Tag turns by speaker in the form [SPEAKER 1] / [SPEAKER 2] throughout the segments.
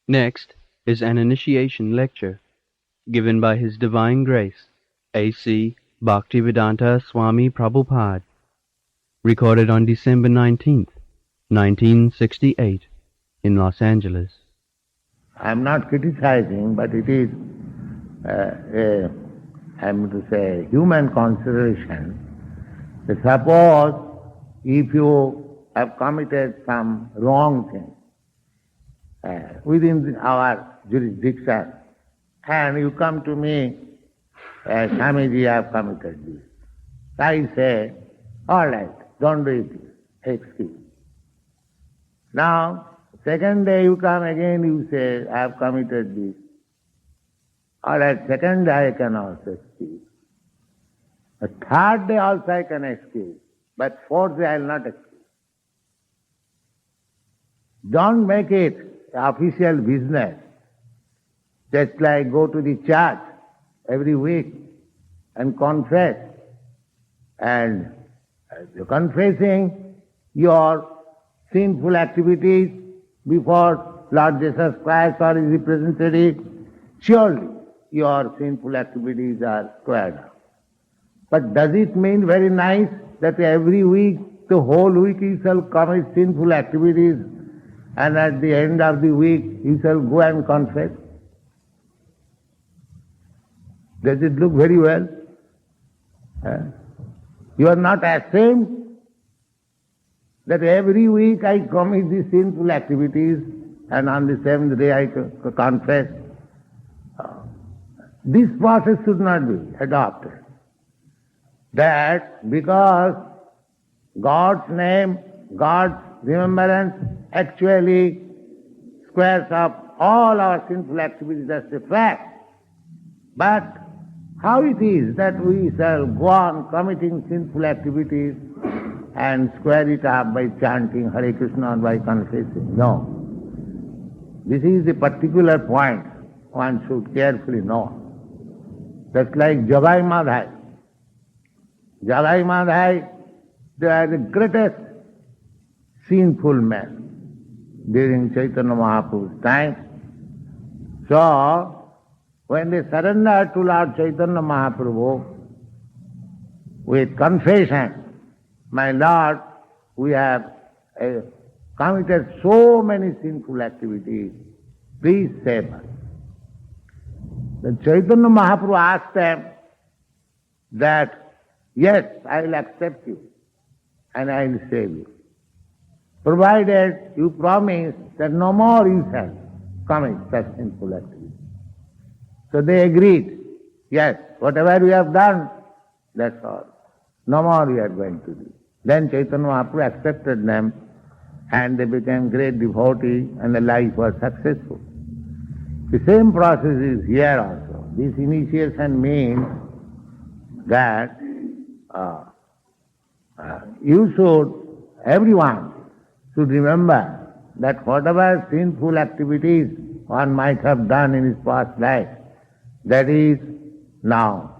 [SPEAKER 1] Next is an initiation lecture given by His Divine Grace, A.C. Bhaktivedanta Swami Prabhupada, recorded on December 19th, 1968, in Los Angeles.
[SPEAKER 2] I am not criticizing, but it is human consideration. Suppose if you have committed some wrong thing within our jurisdiction, and you come to me, Swamiji, I have committed this. I say, all right, don't do it, excuse. Now, second day you come again, you say, I have committed this. All right, second day I can also excuse. The third day also I can excuse, but fourth day I will not excuse. Don't make it official business. Just like go to the church every week and confess. And you're confessing your sinful activities before Lord Jesus Christ or His representative, surely your sinful activities are squared up. But does it mean very nice that every week, the whole week you shall commit sinful activities and at the end of the week you shall go and confess? Does it look very well? You are not ashamed that every week I commit these sinful activities and on the seventh day I confess? This process should not be adopted. That because God's name, God's remembrance actually squares up all our sinful activities, that's a fact. But how it is that we shall go on committing sinful activities and square it up by chanting Hare Krishna or by confessing? No. This is the particular point one should carefully know. That's like Jagai Madhai. Jagai Madhai, they are the greatest sinful men during Chaitanya Mahaprabhu's time. So, when they surrendered to Lord Chaitanya Mahaprabhu with confession, my Lord, we have committed so many sinful activities, please save us. Then Chaitanya Mahaprabhu asked them that, yes, I will accept you and I will save you, provided you promise that no more you shall commit such sinful activities. So they agreed, yes, whatever we have done, that's all. No more we are going to do. Then Chaitanya Mahaprabhu accepted them and they became great devotees and the life was successful. The same process is here also. This initiation means that everyone should remember that whatever sinful activities one might have done in his past life, that is now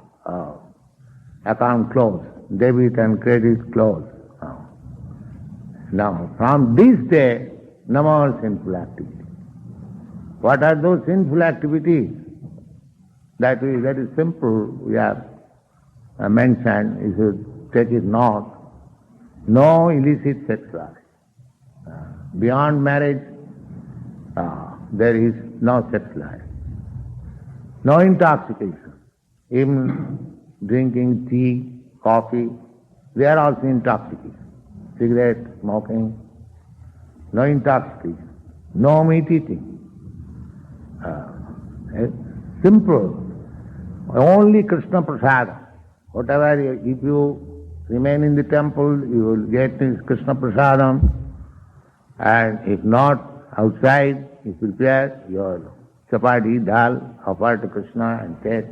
[SPEAKER 2] account closed, debit and credit closed. Now, from this day, no more sinful activities. What are those sinful activities? That is very simple. We have mentioned, you should take it note. No illicit sex life. Beyond marriage, there is no sex life. No intoxication. Even drinking tea, coffee, they are also intoxication. Cigarette, smoking, no intoxication. No meat eating. Simple. Only Krishna Prasada. Whatever, if you remain in the temple, you will get Krishna Prasadam. And if not, outside, you prepare your chapati, dal, offer to Krishna and take.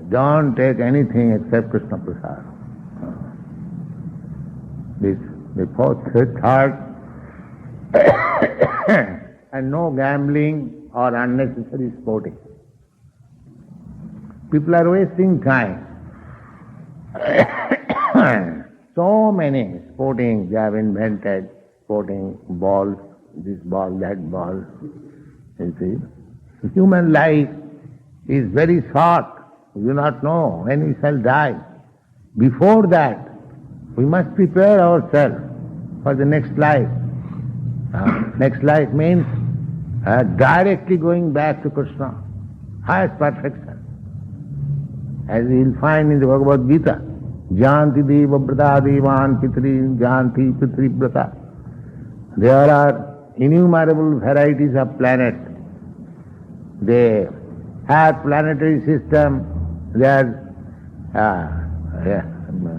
[SPEAKER 2] Don't take anything except Krishna Prasadam. The fourth, third, and no gambling or unnecessary sporting. People are wasting time. So many sporting they have invented, sporting balls, this ball, that ball. You see, human life is very short. We do not know when we shall die. Before that, we must prepare ourselves for the next life. Next life means directly going back to Krishna, highest perfection. As we will find in the Bhagavad Gita, Janti Deva Brata Devan Pitri Janti Pitri Brata. There are innumerable varieties of planets. They have planetary system. They are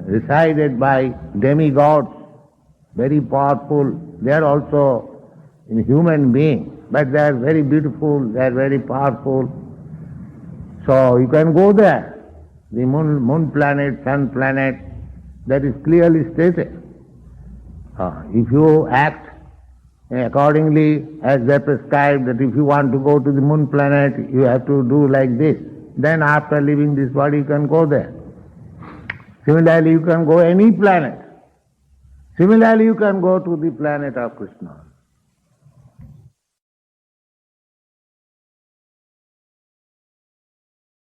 [SPEAKER 2] resided by demigods, very powerful. They are also in human beings, but they are very beautiful, they are very powerful. So you can go there. The moon planet, sun planet, that is clearly stated. If you act accordingly as they prescribed, that if you want to go to the moon planet, you have to do like this. Then after leaving this body, you can go there. Similarly, you can go any planet. Similarly, you can go to the planet of Krishna.